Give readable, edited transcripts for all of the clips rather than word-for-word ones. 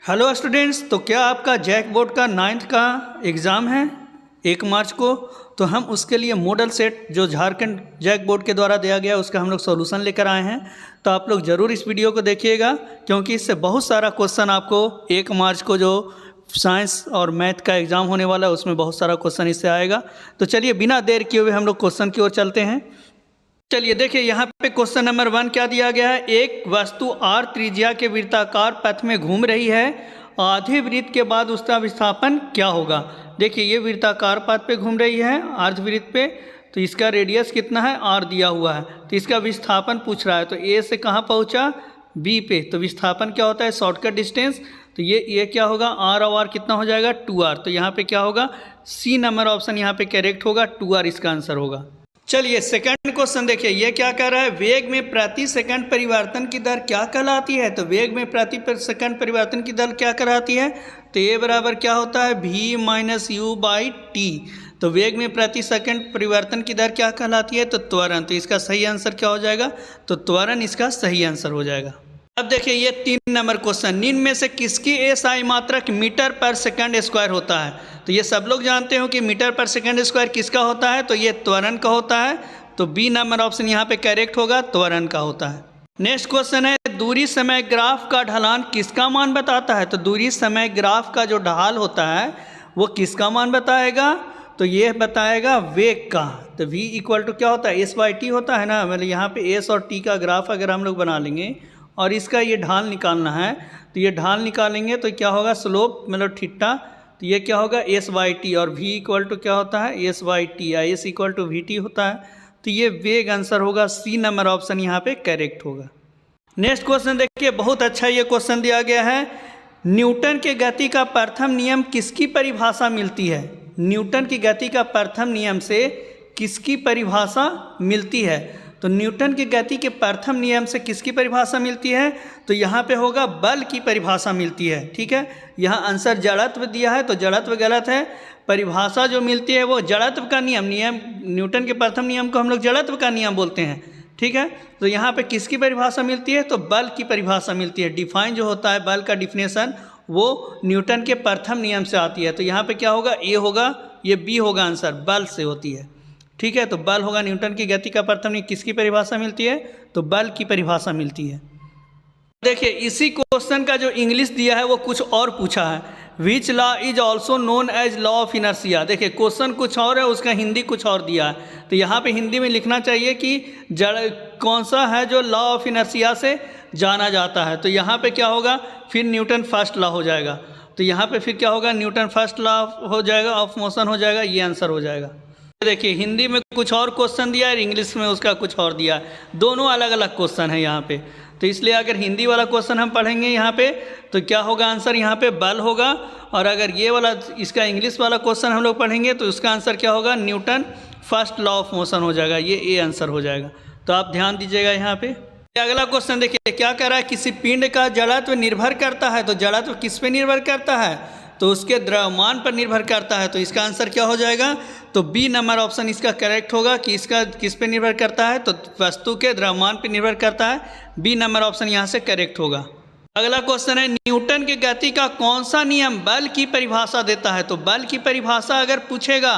Hello students, तो क्या आपका जैक बोर्ड का 9th का एग्ज़ाम है 1 मार्च को। तो हम उसके लिए मॉडल सेट जो झारखंड जैक बोर्ड के द्वारा दिया गया उसका हम लोग सॉल्यूशन लेकर आए हैं। तो आप लोग ज़रूर इस वीडियो को देखिएगा, क्योंकि इससे बहुत सारा क्वेश्चन आपको 1 मार्च को जो साइंस और मैथ का एग्ज़ाम होने वाला है उसमें बहुत सारा क्वेश्चन इससे आएगा। तो चलिए बिना देर किए हुए हम लोग क्वेश्चन की ओर चलते हैं। चलिए देखिए, यहाँ पे क्वेश्चन नंबर 1 क्या दिया गया है। एक वस्तु r त्रिज्या के वृत्ताकार पथ में घूम रही है, आधे वृत्त के बाद उसका विस्थापन क्या होगा। देखिए ये वृत्ताकार पथ पे घूम रही है अर्ध वृत्त पे, तो इसका रेडियस कितना है r दिया हुआ है, तो इसका विस्थापन पूछ रहा है। तो a से कहाँ पहुँचा, b पे, तो विस्थापन क्या होता है, शॉर्टकट डिस्टेंस। तो ये क्या होगा, r और r कितना हो जाएगा 2r। तो यहाँ पे क्या होगा, सी नंबर ऑप्शन यहाँ पे करेक्ट होगा, 2r इसका आंसर होगा। चलिए सेकंड क्वेश्चन देखिए, ये क्या कह रहा है, वेग में प्रति सेकंड परिवर्तन की दर क्या कहलाती है। तो वेग में प्रति सेकंड परिवर्तन की दर क्या कहलाती है, तो ये बराबर क्या होता है, v minus you by T. तो वेग में प्रति सेकंड परिवर्तन की दर क्या कहलाती है, तो त्वरण। तो इसका सही आंसर क्या हो जाएगा, तो त्वरण इसका सही आंसर हो जाएगा। अब देखिए ये 3 नंबर क्वेश्चन, निम्न में से किसकी एसआई मात्रक मीटर पर सेकंड स्क्वायर होता है। तो ये सब लोग जानते हो कि मीटर पर सेकंड स्क्वायर किसका होता है, तो ये त्वरण का होता है। तो बी नंबर ऑप्शन यहाँ पे करेक्ट होगा, त्वरण का होता है। नेक्स्ट क्वेश्चन है, दूरी समय ग्राफ का ढलान किसका मान बताता है। तो दूरी समय ग्राफ का जो ढाल होता है वो किसका मान बताएगा, तो ये बताएगा वेग का। तो v इक्वल टू क्या होता है, एस बाई टी होता है ना। मतलब यहाँ पे एस और टी का ग्राफ अगर हम लोग बना लेंगे और इसका ये ढाल निकालना है, तो ये ढाल निकालेंगे तो क्या होगा, स्लोप मतलब थीटा। तो ये क्या होगा, एस बाई टी, और v इक्वल टू क्या होता है, एस बाई टी, या S equal to V T होता है। तो ये वेग आंसर होगा, सी नंबर ऑप्शन यहाँ पे करेक्ट होगा। नेक्स्ट क्वेश्चन देखिए, बहुत अच्छा ये क्वेश्चन दिया गया है, न्यूटन के गति का प्रथम नियम किसकी परिभाषा मिलती है। न्यूटन की गति का प्रथम नियम से किसकी परिभाषा मिलती है। तो न्यूटन की गति के प्रथम नियम से किसकी परिभाषा मिलती है, तो यहाँ पे होगा बल की परिभाषा मिलती है। ठीक है, यहाँ आंसर जड़त्व दिया है तो जड़त्व गलत है, परिभाषा जो मिलती है वो जड़त्व का नियम न्यूटन के प्रथम नियम को हम लोग जड़त्व का नियम बोलते हैं। ठीक है, तो यहाँ पे किसकी परिभाषा मिलती है, तो बल की परिभाषा मिलती है। डिफाइन जो होता है बल का डिफिनेशन वो न्यूटन के प्रथम नियम से आती है। तो यहाँ पे क्या होगा, ए होगा, ये बी होगा आंसर, बल से होती है। ठीक है, तो बल होगा, न्यूटन की गति का प्रथम नियम किसकी परिभाषा मिलती है, तो बल की परिभाषा मिलती है। देखिए इसी क्वेश्चन का जो इंग्लिश दिया है वो कुछ और पूछा है, which law is also known as law of inertia. देखिए क्वेश्चन कुछ और है, उसका हिंदी कुछ और दिया है। तो यहाँ पे हिंदी में लिखना चाहिए कि कौन सा है जो लॉ ऑफ इनर्शिया से जाना जाता है। तो यहाँ पे क्या होगा, फिर न्यूटन फर्स्ट लॉ हो जाएगा। तो यहाँ पे फिर क्या होगा, न्यूटन फर्स्ट लॉ हो जाएगा, ऑफ मोशन हो जाएगा, ये आंसर हो जाएगा। देखिए हिंदी में कुछ और क्वेश्चन दिया है, इंग्लिश में उसका कुछ और दिया है, दोनों अलग अलग क्वेश्चन है यहाँ पे। तो इसलिए अगर हिंदी वाला क्वेश्चन हम पढ़ेंगे यहाँ पे तो क्या होगा आंसर, यहाँ पे बल होगा। और अगर ये वाला इसका इंग्लिश वाला क्वेश्चन हम लोग पढ़ेंगे तो उसका आंसर क्या होगा, Newton first law of motion हो जाएगा, ये ए आंसर हो जाएगा। तो आप ध्यान दीजिएगा यहाँ पे। अगला क्वेश्चन देखिए क्या कह रहा है, किसी पिंड का जड़त्व निर्भर करता है। तो जड़त्व किस पे निर्भर करता है, तो उसके द्रव्यमान पर निर्भर करता है। तो इसका आंसर क्या हो जाएगा, तो बी नंबर ऑप्शन इसका करेक्ट होगा कि इसका किस पे निर्भर करता है, तो वस्तु के द्रव्यमान पर निर्भर करता है। बी नंबर ऑप्शन यहाँ से करेक्ट होगा। अगला क्वेश्चन है, न्यूटन के गति का कौन सा नियम बल की परिभाषा देता है। तो बल की परिभाषा अगर पूछेगा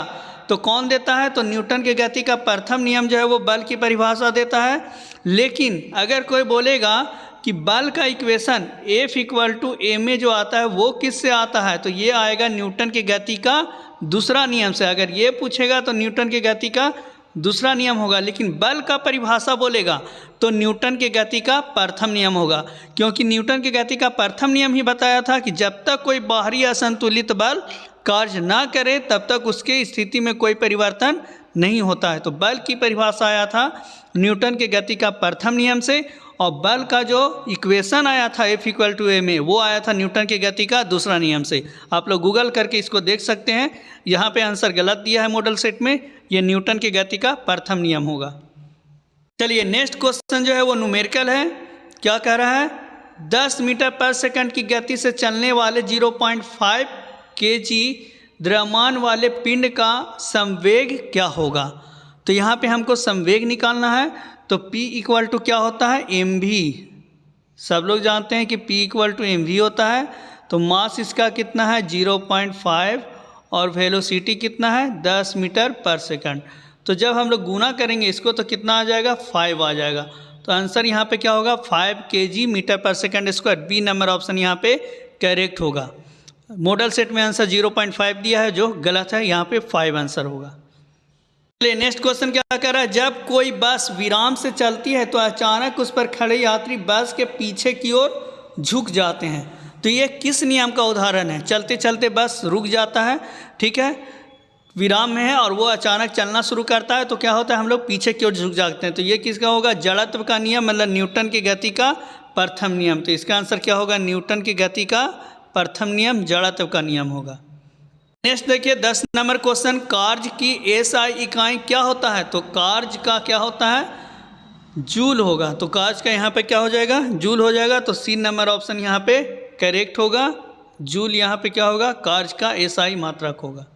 तो कौन देता है, तो न्यूटन के गति का प्रथम नियम जो है वो बल की परिभाषा देता है। लेकिन अगर कोई बोलेगा कि बल का equation F equal to M A जो आता है वो किससे आता है, तो ये आएगा न्यूटन की गति का दूसरा नियम से। अगर ये पूछेगा तो न्यूटन की गति का दूसरा नियम होगा, लेकिन बल का परिभाषा बोलेगा तो न्यूटन के गति का प्रथम नियम होगा, क्योंकि न्यूटन की गति का प्रथम नियम ही बताया था कि जब तक कोई बाहरी असंतुलित बल कार्य ना करे तब तक उसके स्थिति में कोई परिवर्तन नहीं होता है। तो बल की परिभाषा आया था न्यूटन के गति का प्रथम नियम से, और बल का जो इक्वेशन आया था F equal to M A वो आया था न्यूटन के गति का दूसरा नियम से। आप लोग गूगल करके इसको देख सकते हैं, यहाँ पे आंसर गलत दिया है मॉडल सेट में, ये न्यूटन के गति का प्रथम नियम होगा। चलिए नेक्स्ट क्वेश्चन जो है वो न्यूमेरिकल है। क्या कह रहा है, 10 मीटर पर सेकंड की गति से चलने वाले 0.5 kg द्रव्यमान वाले पिंड का संवेग क्या होगा। तो यहाँ पे हमको संवेग निकालना है। तो P इक्वल टू क्या होता है, mv। सब लोग जानते हैं कि P इक्वल टू mv होता है। तो मास इसका कितना है 0.5 और वेलोसिटी कितना है 10 मीटर पर सेकंड। तो जब हम लोग गुना करेंगे इसको तो कितना आ जाएगा 5 आ जाएगा। तो आंसर यहाँ पे क्या होगा 5 kg मीटर पर second square. B number option यहाँ पे करेक्ट होगा। मॉडल सेट में आंसर 0.5 दिया है जो गलत है, यहाँ पे 5 आंसर होगा। चलिए नेक्स्ट क्वेश्चन क्या कर रहा है, जब कोई बस विराम से चलती है तो अचानक उस पर खड़े यात्री बस के पीछे की ओर झुक जाते हैं। तो ये किस नियम का उदाहरण है। चलते चलते बस रुक जाता है, ठीक है, विराम में है और वो अचानक चलना शुरू करता है तो क्या होता है हम लोग पीछे की ओर झुक जाते हैं। तो ये किसका होगा जड़त्व का नियम, मतलब न्यूटन की गति का प्रथम नियम। तो इसका आंसर क्या होगा न्यूटन की गति का प्रथम नियम जड़त्व का नियम होगा। नेक्स्ट देखिए 10 नंबर क्वेश्चन, कार्य की एसआई इकाई क्या होता है। तो कार्य का क्या होता है जूल होगा। तो कार्य का यहाँ पे क्या हो जाएगा जूल हो जाएगा। तो सी नंबर ऑप्शन यहाँ पे करेक्ट होगा। जूल यहाँ पे क्या होगा कार्य का एसआई मात्रक होगा।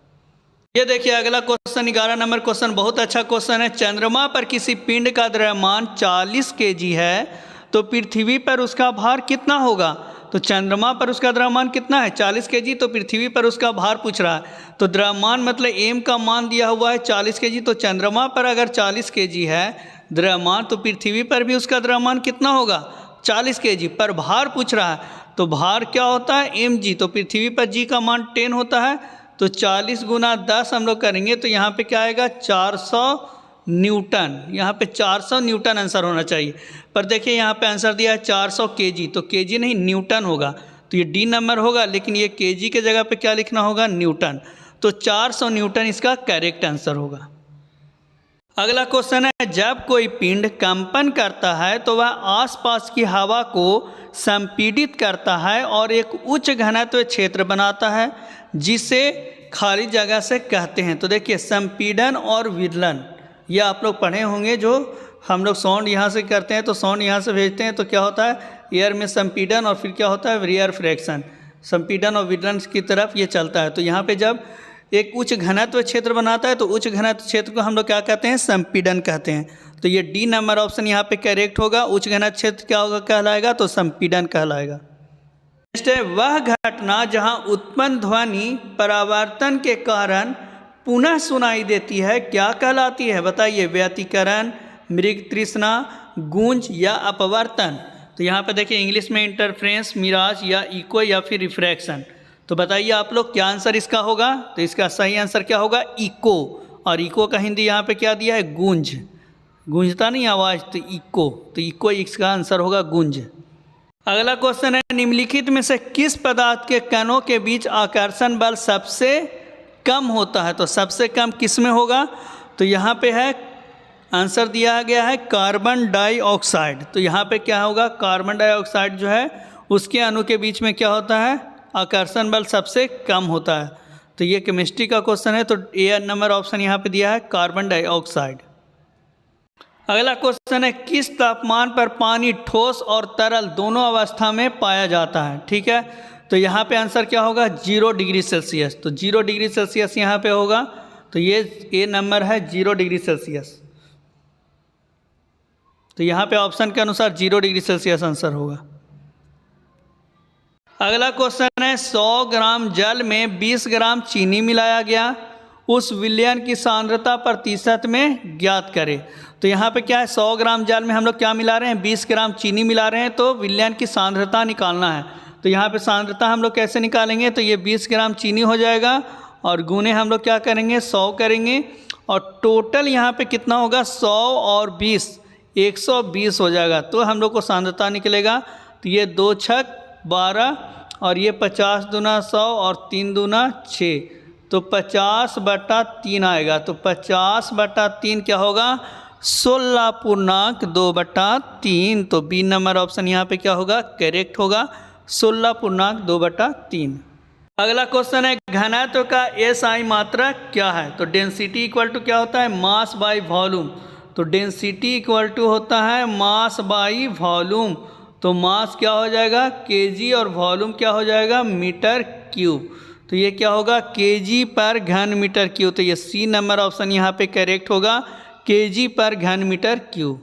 ये देखिए अगला क्वेश्चन 11 नंबर क्वेश्चन, बहुत अच्छा क्वेश्चन है। चंद्रमा पर किसी पिंड का द्रव्यमान 40 kg है तो पृथ्वी पर उसका भार कितना होगा। तो चंद्रमा पर उसका द्रव्यमान कितना है 40 kg, तो पृथ्वी पर उसका भार पूछ रहा है। तो द्रव्यमान मतलब एम का मान दिया हुआ है 40 kg। तो चंद्रमा पर अगर 40 kg है द्रव्यमान तो पृथ्वी पर भी उसका द्रव्यमान कितना होगा 40 kg। पर भार पूछ रहा है तो भार क्या होता है mg। तो पृथ्वी पर g का मान 10 होता है। तो 40 गुना 10 हम लोग करेंगे तो यहाँ पे क्या आएगा 400 न्यूटन। यहाँ पे 400 न्यूटन आंसर होना चाहिए, पर देखिए यहाँ पे आंसर दिया है 400 kg। तो kg नहीं न्यूटन होगा, तो ये डी नंबर होगा, लेकिन ये kg के जगह पे क्या लिखना होगा न्यूटन। तो 400 न्यूटन इसका करेक्ट आंसर होगा। अगला क्वेश्चन है, जब कोई पिंड कंपन करता है तो वह आसपास की हवा को संपीड़ित करता है और एक उच्च घनत्व क्षेत्र बनाता है जिसे खाली जगह से कहते हैं। तो देखिए संपीड़न और विदलन ये आप लोग पढ़े होंगे, जो हम लोग साउंड यहाँ से करते हैं तो साउंड यहाँ से भेजते हैं तो क्या होता है एयर में संपीड़न और फिर क्या होता है रियर फ्रैक्शन। संपीड़न और विदलन की तरफ ये चलता है। तो यहाँ पे जब एक उच्च घनत्व क्षेत्र बनाता है तो उच्च घनत्व क्षेत्र को हम लोग क्या कहते हैं संपीड़न कहते हैं। तो ये डी नंबर ऑप्शन यहाँ पे करेक्ट होगा। उच्च घनत्व क्षेत्र क्या होगा कहलाएगा तो संपीड़न कहलाएगा। नेक्स्ट है, वह घटना जहाँ उत्पन्न ध्वनि परावर्तन के कारण पुनः सुनाई देती है क्या कहलाती है। बताइए व्यतिकरण, मृग तृष्णा, गूंज या अपवर्तन। तो यहाँ पे देखिए इंग्लिश में इंटरफ्रेंस, मिराज या इको या फिर रिफ्रैक्शन। तो बताइए आप लोग क्या आंसर इसका होगा। तो इसका सही आंसर क्या होगा इको। और इको का हिंदी यहाँ पे क्या दिया है गूंज। गूंजता नहीं आवाज़, तो इको। तो इको इसका आंसर होगा गूंज। अगला क्वेश्चन है, निम्नलिखित में से किस पदार्थ के कणों के बीच आकर्षण बल सबसे कम होता है। तो सबसे कम किस में होगा। तो यहाँ पे है आंसर दिया गया है कार्बन डाइऑक्साइड। तो यहाँ पे क्या होगा कार्बन डाइऑक्साइड जो है उसके अणु के बीच में क्या होता है आकर्षण बल सबसे कम होता है। तो ये केमिस्ट्री का क्वेश्चन है। तो ए नंबर ऑप्शन यहाँ पे दिया है कार्बन डाइऑक्साइड। अगला क्वेश्चन है, किस तापमान पर पानी ठोस और तरल दोनों अवस्था में पाया जाता है। ठीक है, तो यहाँ पे आंसर क्या होगा 0 डिग्री सेल्सियस। तो 0 डिग्री सेल्सियस यहाँ पे होगा। तो ये ए नंबर है 0 डिग्री सेल्सियस। तो यहाँ पे ऑप्शन के अनुसार 0 डिग्री सेल्सियस आंसर होगा। अगला क्वेश्चन है, 100 ग्राम जल में 20 ग्राम चीनी मिलाया गया, उस विलयन की सांद्रता प्रतिशत में ज्ञात करें। तो यहाँ पे क्या है 100 ग्राम जल में हम लोग क्या मिला रहे हैं 20 ग्राम चीनी मिला रहे हैं, तो विलयन की सांद्रता निकालना है। तो यहाँ पे सांद्रता हम लोग कैसे निकालेंगे, तो ये 20 ग्राम चीनी हो जाएगा और गुने हम लोग क्या करेंगे 100 करेंगे, और टोटल यहाँ पे कितना होगा 100 और 20 120 हो जाएगा। तो हम लोग को सांद्रता निकलेगा। तो ये 2 छक 12 और ये 50 दूना 100 और 3 दूना 6, तो 50/3 आएगा। तो 50/3 क्या होगा 16.2/3। तो बी नंबर ऑप्शन यहाँ पे क्या होगा करेक्ट होगा 16.2/3। अगला क्वेश्चन है, घनत्व का एसआई मात्रक क्या है। तो डेंसिटी इक्वल टू क्या होता है मास बाई वॉल्यूम। तो डेंसिटी इक्वल टू होता है मास बाई वॉल्यूम। तो मास क्या हो जाएगा केजी और वॉल्यूम क्या हो जाएगा मीटर क्यूब। तो ये क्या होगा केजी पर घन मीटर क्यूब। तो ये सी नंबर ऑप्शन यहाँ पे करेक्ट होगा केजी पर घन मीटर क्यूब।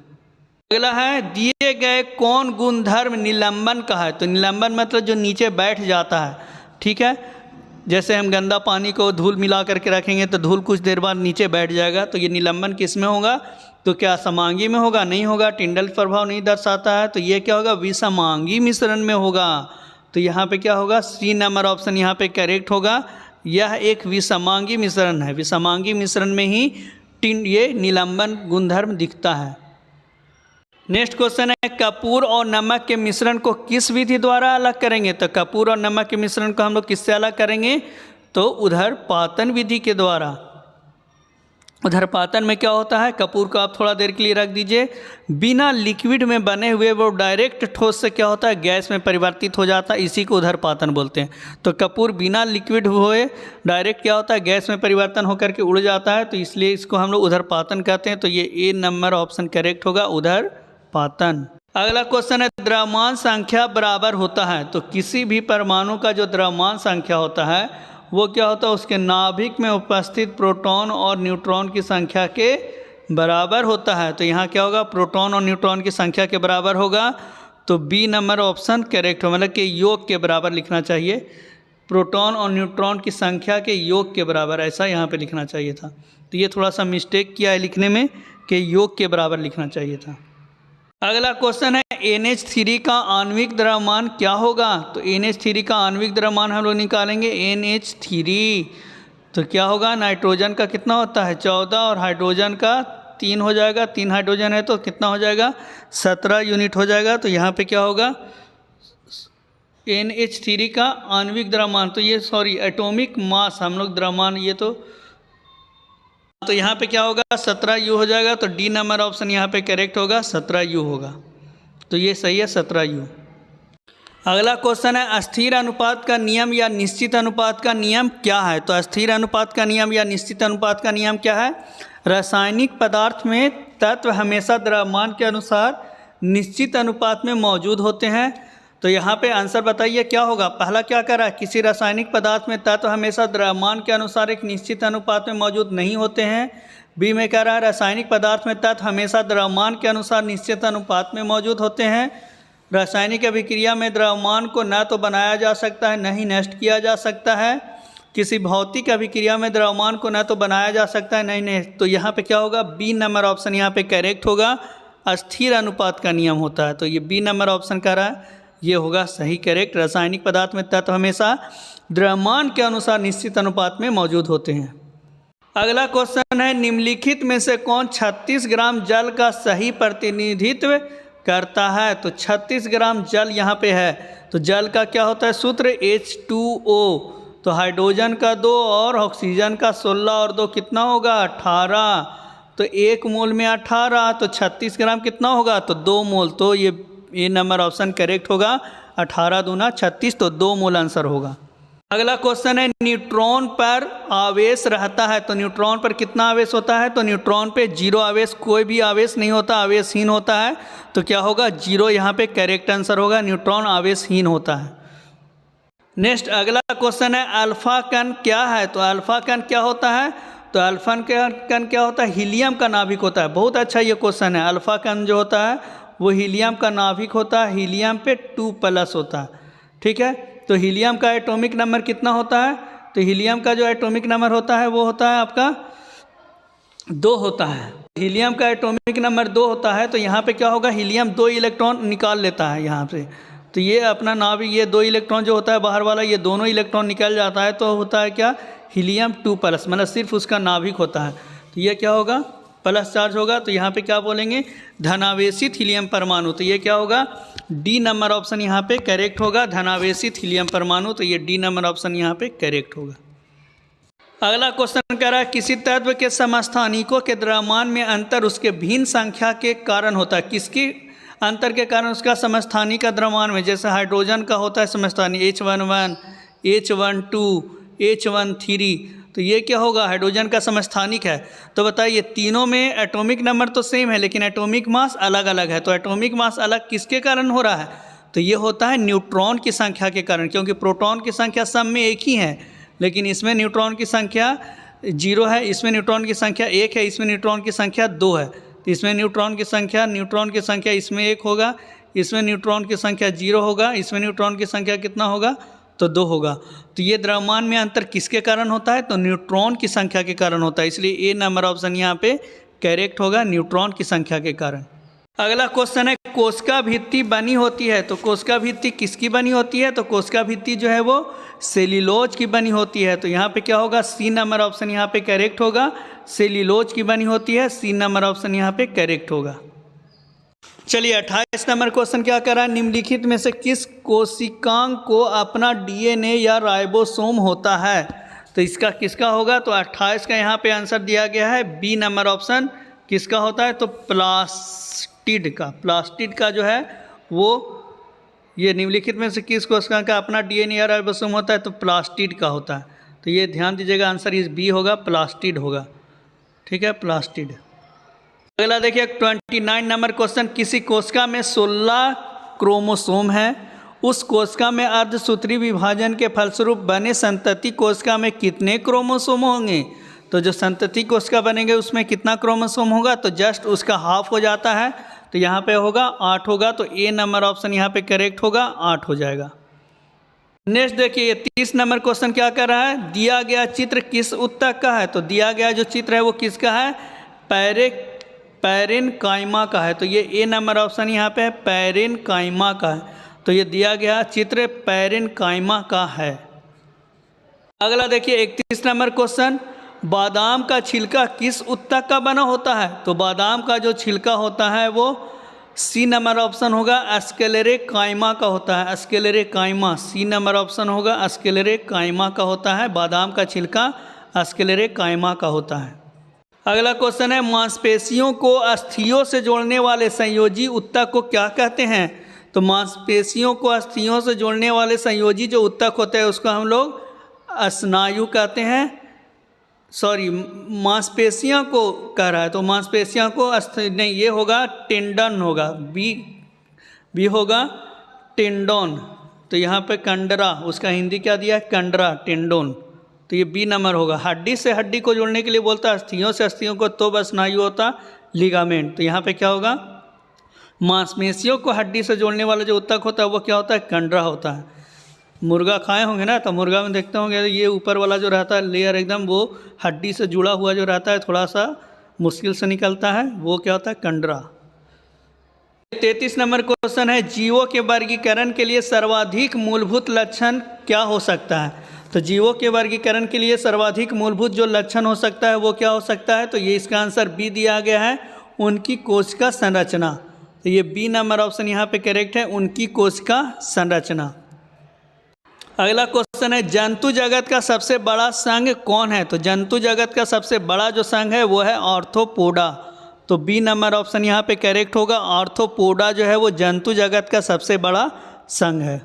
अगला है दिए गए कौन गुणधर्म निलंबन का है। तो निलंबन मतलब जो नीचे बैठ जाता है, ठीक है। जैसे हम गंदा पानी को धूल मिला करके रखेंगे तो धूल कुछ देर बाद नीचे बैठ जाएगा, तो ये निलंबन किस में होगा, तो क्या समांगी में होगा, नहीं होगा, टिंडल प्रभाव नहीं दर्शाता है, तो ये क्या होगा, विषमांगी मिश्रण में होगा। तो यहाँ पे क्या होगा, सी नंबर ऑप्शन यहाँ पे करेक्ट होगा। यह एक विषमांगी मिश्रण है, विषमांगी मिश्रण में ही ये निलंबन गुणधर्म दिखता है। नेक्स्ट क्वेश्चन है कपूर और नमक के मिश्रण को किस विधि द्वारा अलग करेंगे। तो कपूर और नमक के मिश्रण को हम लोग किससे अलग करेंगे, तो उधर्पातन विधि के द्वारा। उधर्पातन में क्या होता है, कपूर को आप थोड़ा देर के लिए रख दीजिए, बिना लिक्विड में बने हुए वो डायरेक्ट ठोस से क्या होता है, गैस में परिवर्तित हो जाता है, इसी को उधर्पातन बोलते हैं। तो कपूर बिना लिक्विड हुए डायरेक्ट क्या होता है, गैस में परिवर्तन होकर के उड़ जाता है, तो इसलिए इसको हम लोग उधर्पातन कहते हैं। तो ये ए नंबर ऑप्शन करेक्ट होगा, उधर्पातन। अगला क्वेश्चन है द्रव्यमान संख्या बराबर होता है। तो किसी भी परमाणु का जो द्रव्यमान संख्या होता है वो क्या होता है, उसके नाभिक में उपस्थित प्रोटॉन और न्यूट्रॉन की संख्या के बराबर होता है। तो यहाँ क्या होगा, प्रोटॉन और न्यूट्रॉन की संख्या के बराबर होगा। तो बी नंबर ऑप्शन करेक्ट हो, मतलब कि योग के बराबर लिखना चाहिए, प्रोटॉन और न्यूट्रॉन की संख्या के योग के बराबर, ऐसा यहाँ पे लिखना चाहिए था। तो ये थोड़ा सा मिस्टेक किया है लिखने में कि योग के बराबर लिखना चाहिए था। अगला क्वेश्चन है NH3 का आणविक द्रव्यमान क्या होगा। तो NH3 का आणविक द्रव्यमान हम लोग निकालेंगे NH3, तो क्या होगा, नाइट्रोजन का कितना होता है 14 और हाइड्रोजन का 3 हो जाएगा, 3 हाइड्रोजन है तो कितना हो जाएगा 17 यूनिट हो जाएगा। तो यहाँ पे क्या होगा NH3 का आणविक द्रव्यमान, तो ये सॉरी एटॉमिक मास हम लोग द्रव्यमान, ये तो यहाँ पे क्या होगा 17 U हो जाएगा। तो डी नंबर ऑप्शन यहाँ पे करेक्ट होगा, 17 U होगा। तो ये सही है 17 U। अगला क्वेश्चन है अस्थिर अनुपात का नियम या निश्चित अनुपात का नियम क्या है। तो अस्थिर अनुपात का नियम या निश्चित अनुपात का नियम क्या है, रासायनिक पदार्थ में तत्व हमेशा द्रव्यमान के अनुसार निश्चित अनुपात में मौजूद होते हैं। तो यहाँ पे आंसर बताइए क्या होगा। पहला क्या कर रहा है, किसी रासायनिक पदार्थ में तत्व हमेशा द्रव्यमान के अनुसार एक निश्चित अनुपात में मौजूद नहीं होते हैं। बी में कह रहा है रासायनिक पदार्थ में तत्व हमेशा द्रव्यमान के अनुसार निश्चित अनुपात में मौजूद होते हैं। रासायनिक अभिक्रिया में द्रव्यमान को न तो बनाया जा सकता है न ही नष्ट किया जा सकता है। किसी भौतिक अभिक्रिया में द्रव्यमान को न तो बनाया जा सकता है न ही नष्ट। तो यहाँ पे क्या होगा, बी नंबर ऑप्शन यहाँ पे करेक्ट होगा, अस्थिर अनुपात का नियम होता है। तो ये बी नंबर ऑप्शन कह रहा है, ये होगा सही करेक्ट। रासायनिक पदार्थ में तत्व हमेशा द्रव्यमान के अनुसार निश्चित अनुपात में मौजूद होते हैं। अगला क्वेश्चन है निम्नलिखित में से कौन 36 ग्राम जल का सही प्रतिनिधित्व करता है। तो 36 ग्राम जल यहाँ पे है, तो जल का क्या होता है सूत्र H2O, तो हाइड्रोजन का 2 और ऑक्सीजन का 16 और 2 कितना होगा 18। तो 1 मोल में 18, तो 36 ग्राम कितना होगा, तो 2 मोल। तो ये नंबर ऑप्शन करेक्ट होगा, 18 दूना 36, तो 2 मोल आंसर होगा। अगला क्वेश्चन है न्यूट्रॉन पर आवेश रहता है। तो न्यूट्रॉन पर कितना आवेश होता है, तो न्यूट्रॉन पे 0 आवेश, कोई भी आवेश नहीं होता, आवेशहीन होता है। तो क्या होगा 0 यहाँ पे करेक्ट आंसर होगा, न्यूट्रॉन आवेशहीन होता है। नेक्स्ट अगला क्वेश्चन है अल्फा कण क्या है। तो अल्फा कण क्या होता है, तो अल्फा कण क्या होता है, हीलियम का नाभिक होता है। बहुत अच्छा ये क्वेश्चन है। अल्फा कण जो होता है वो हीलियम का नाभिक होता है, हीलियम पे 2+ होता है, ठीक है। तो हीलियम का एटॉमिक नंबर कितना होता है, तो हीलियम का जो एटॉमिक नंबर होता है वो होता है आपका 2 होता है। हीलियम का एटॉमिक नंबर 2 होता है। तो यहाँ पे क्या होगा, हीलियम 2 इलेक्ट्रॉन निकाल लेता है यहाँ से। तो ये अपना नाभिक, ये 2 इलेक्ट्रॉन जो होता है बाहर वाला, ये दोनों इलेक्ट्रॉन निकल जाता है, तो होता है क्या हीलियम 2+, मतलब सिर्फ उसका नाभिक होता है। तो ये क्या होगा प्लस चार्ज होगा। तो यहाँ पे क्या बोलेंगे धनावेशित हीलियम परमाणु। तो ये क्या होगा डी नंबर ऑप्शन यहाँ पे करेक्ट होगा, धनावेशित हीलियम परमाणु। तो ये डी नंबर ऑप्शन यहाँ पे करेक्ट होगा। अगला क्वेश्चन कह रहा है किसी तत्व के समस्थानिकों के द्रव्यमान में अंतर उसके भिन्न संख्या के कारण होता है। किसकी अंतर के कारण उसका समस्थानिक का द्रव्यमान में, जैसे हाइड्रोजन का होता है समस्थानिक H11, H12, H13। तो ये क्या होगा हाइड्रोजन का समस्थानिक है। तो बताइए तीनों में एटॉमिक नंबर तो सेम है लेकिन एटॉमिक मास अलग अलग है। तो एटॉमिक मास अलग किसके कारण हो रहा है, तो ये होता है न्यूट्रॉन की संख्या के कारण, क्योंकि प्रोटॉन की संख्या सब में एक ही है, लेकिन इसमें न्यूट्रॉन की संख्या 0 है, इसमें न्यूट्रॉन की संख्या 1 है, इसमें न्यूट्रॉन की संख्या 2 है। तो इसमें न्यूट्रॉन की संख्या इसमें 1 होगा, इसमें न्यूट्रॉन की संख्या 0 होगा, इसमें न्यूट्रॉन की संख्या कितना होगा तो 2 होगा। तो ये द्रव्यमान में अंतर किसके कारण होता है तो न्यूट्रॉन की संख्या के कारण होता है, इसलिए ए नंबर ऑप्शन यहाँ पे करेक्ट होगा, न्यूट्रॉन की संख्या के कारण। अगला क्वेश्चन है कोशिका भित्ति बनी होती है, तो कोशिका भित्ति किसकी बनी होती है तो कोशिका भित्ति जो है वो सेल्यूलोज की बनी होती है। तो यहाँ पे क्या होगा सी नंबर ऑप्शन यहाँ पे करेक्ट होगा, सेल्यूलोज की बनी होती है, सी नंबर ऑप्शन यहाँ पे करेक्ट होगा। चलिए 28 नंबर क्वेश्चन क्या कर रहा है, निम्नलिखित में से किस कोशिकांग को अपना डीएनए या राइबोसोम होता है, तो इसका किसका होगा तो 28 का यहाँ पे आंसर दिया गया है बी नंबर ऑप्शन किसका होता है तो प्लास्टिड का जो है वो ये निम्नलिखित में से किस कोशिकांग का अपना डीएनए या राइबोसोम होता है तो प्लास्टिड का होता है। तो ये ध्यान दीजिएगा आंसर इस बी होगा, प्लास्टिड होगा, ठीक है प्लास्टिड। अगला देखिए 29 नंबर क्वेश्चन, किसी कोशिका में 16 क्रोमोसोम है, उस कोशिका में अर्धसूत्री विभाजन के फलस्वरूप बने संतति कोशिका में कितने क्रोमोसोम होंगे, तो जो संतति कोशिका बनेंगे उसमें कितना क्रोमोसोम होगा तो जस्ट उसका हाफ हो जाता है, तो यहाँ पे होगा 8 होगा, तो ए नंबर ऑप्शन यहाँ पे करेक्ट होगा, 8 हो जाएगा। नेक्स्ट देखिए 30 नंबर क्वेश्चन क्या कर रहा है, दिया गया चित्र किस उत्तक का है, तो दिया गया जो चित्र है वो किसका है पैरेनकाइमा का है, तो ये ए नंबर ऑप्शन यहाँ पे पैरेनकाइमा का है, तो ये दिया गया चित्र पैरेनकाइमा का है। अगला देखिए 31 नंबर क्वेश्चन, बादाम का छिलका किस उत्तक का बना होता है, तो बादाम का जो छिलका होता है वो सी नंबर ऑप्शन होगा स्क्लेरेकाइमा का होता है, स्क्लेरेकाइमा, सी नंबर ऑप्शन होगा स्क्लेरेकाइमा का होता है, बादाम का छिलका स्क्लेरेकाइमा का होता है। अगला क्वेश्चन है मांसपेशियों को अस्थियों से जोड़ने वाले संयोजी उत्तक को क्या कहते हैं, तो मांसपेशियों को अस्थियों से जोड़ने वाले संयोजी जो उत्तक होते हैं उसको हम लोग स्नायु कहते हैं, सॉरी मांसपेशियां को कह रहा है तो मांसपेशियां को नहीं ये होगा टेंडन होगा, बी होगा टेंडोन, तो यहाँ पे कंडरा उसका हिंदी क्या दिया है कंडरा टेंडोन, तो ये बी नंबर होगा। हड्डी से हड्डी को जोड़ने के लिए बोलता है, अस्थियों से अस्थियों को तो बस स्नायु होता लिगामेंट, तो यहाँ पे क्या होगा मांसपेशियों को हड्डी से जोड़ने वाला जो उत्तक होता है वो क्या होता है कंडरा होता है। मुर्गा खाए होंगे ना, तो मुर्गा में देखते होंगे ये ऊपर वाला जो रहता है लेयर एकदम वो हड्डी से जुड़ा हुआ जो रहता है थोड़ा सा मुश्किल से निकलता है, वो क्या होता है कंडरा। 33 नंबर क्वेश्चन है जीवों के वर्गीकरण के लिए सर्वाधिक मूलभूत लक्षण क्या हो सकता है, तो जीवों के वर्गीकरण के लिए सर्वाधिक मूलभूत जो लक्षण हो सकता है वो क्या हो सकता है, तो ये इसका आंसर बी दिया गया है उनकी कोशिका संरचना, तो ये बी नंबर ऑप्शन यहाँ पे करेक्ट है उनकी कोशिका संरचना। अगला क्वेश्चन है जंतु जगत का सबसे बड़ा संघ कौन है, तो जंतु जगत का सबसे बड़ा जो संघ है वो है आर्थ्रोपोडा, तो बी नंबर ऑप्शन यहाँ पे करेक्ट होगा, आर्थ्रोपोडा जो है वो जंतु जगत का सबसे बड़ा संघ है।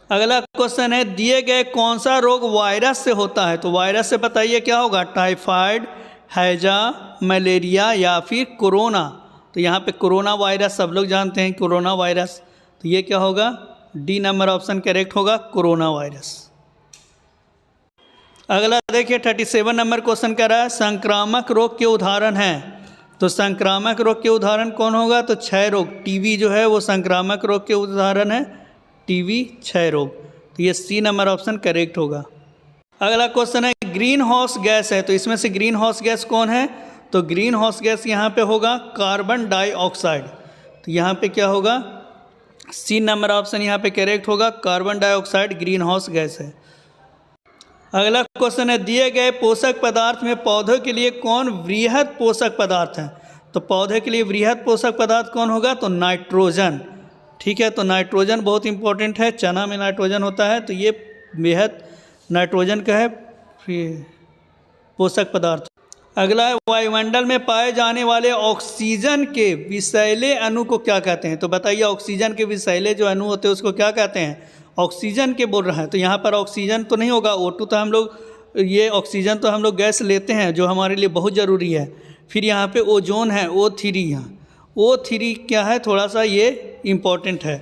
अगला क्वेश्चन है दिए गए कौन सा रोग वायरस से होता है, तो वायरस से बताइए क्या होगा टाइफाइड, हैजा, मलेरिया या फिर कोरोना, तो यहाँ पे कोरोना वायरस सब लोग जानते हैं कोरोना वायरस, तो ये क्या होगा डी नंबर ऑप्शन करेक्ट होगा कोरोना वायरस। अगला देखिए 37 नंबर क्वेश्चन कह रहा है संक्रामक रोग के उदाहरण हैं, तो संक्रामक रोग के उदाहरण कौन होगा, तो क्षय रोग, टीबी जो है वो संक्रामक रोग के उदाहरण है, टीबी क्षय रोग, तो ये सी नंबर ऑप्शन करेक्ट होगा। अगला क्वेश्चन है ग्रीन हाउस गैस है, तो इसमें से ग्रीन हाउस गैस कौन है, तो ग्रीन हाउस गैस यहाँ पे होगा कार्बन डाइऑक्साइड, तो यहाँ पे क्या होगा सी नंबर ऑप्शन यहाँ पे करेक्ट होगा, carbon dioxide green house gas है। अगला क्वेश्चन है दिए गए पोषक पदार्थ में पौधों के लिए कौन वृहद पोषक पदार्थ है, तो पौधे के लिए वृहद पोषक पदार्थ कौन होगा, तो नाइट्रोजन, ठीक है, तो नाइट्रोजन बहुत इंपॉर्टेंट है, चना में नाइट्रोजन होता है, तो ये वृहद नाइट्रोजन का है पोषक पदार्थ। अगला है वायुमंडल में पाए जाने वाले ऑक्सीजन के विषैले अणु को क्या कहते हैं, तो बताइए ऑक्सीजन के विषैले जो अणु होते हैं उसको क्या कहते हैं, ऑक्सीजन के बोल रहा है, तो यहाँ पर ऑक्सीजन तो नहीं होगा, O2 तो हम लोग ये ऑक्सीजन तो हम लोग गैस लेते हैं जो हमारे लिए बहुत ज़रूरी है, फिर यहाँ पे ओजोन है O3, यहाँ O3 क्या है थोड़ा सा ये इम्पॉर्टेंट है,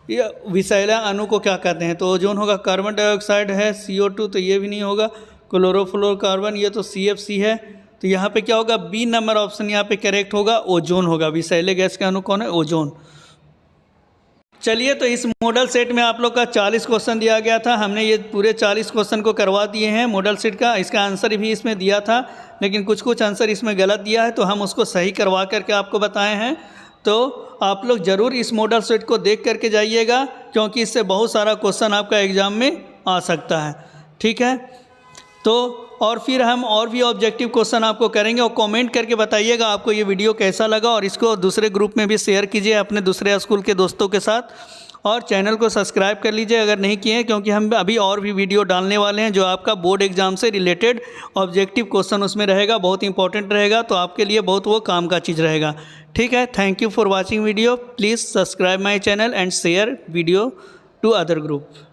ये विषैला अणु को क्या कहते हैं, तो ओजोन होगा, कार्बन डाइऑक्साइड है CO2 तो ये भी नहीं होगा, क्लोरोफ्लोरोकार्बन ये तो CFC है, तो तो यहाँ पे क्या होगा, बी नंबर ऑप्शन यहाँ पे करेक्ट होगा, ओजोन होगा। विषैले गैस का अणु कौन है, ओजोन। चलिए, तो इस मॉडल सेट में आप लोग का 40 क्वेश्चन दिया गया था। हमने ये पूरे 40 क्वेश्चन को करवा दिए हैं मॉडल सेट का। इसका आंसर भी इसमें दिया था, लेकिन कुछ कुछ आंसर इसमें गलत दिया है, तो हम उसको सही करवा करके आपको बताए हैं। तो आप लोग ज़रूर इस मॉडल सेट को देख करके जाइएगा, क्योंकि इससे बहुत सारा क्वेश्चन आपका एग्ज़ाम में आ सकता है। ठीक है, तो और फिर हम और भी ऑब्जेक्टिव क्वेश्चन आपको करेंगे, और कमेंट करके बताइएगा आपको ये वीडियो कैसा लगा, और इसको दूसरे ग्रुप में भी शेयर कीजिए अपने दूसरे स्कूल के दोस्तों के साथ, और चैनल को सब्सक्राइब कर लीजिए अगर नहीं किए हैं, क्योंकि हम अभी और भी वीडियो डालने वाले हैं जो आपका बोर्ड एग्जाम से रिलेटेड ऑब्जेक्टिव क्वेश्चन उसमें रहेगा, बहुत इंपॉर्टेंट रहेगा, तो आपके लिए बहुत वो काम का चीज़ रहेगा। ठीक है, thank you for watching video. Please subscribe my channel and share video to other group.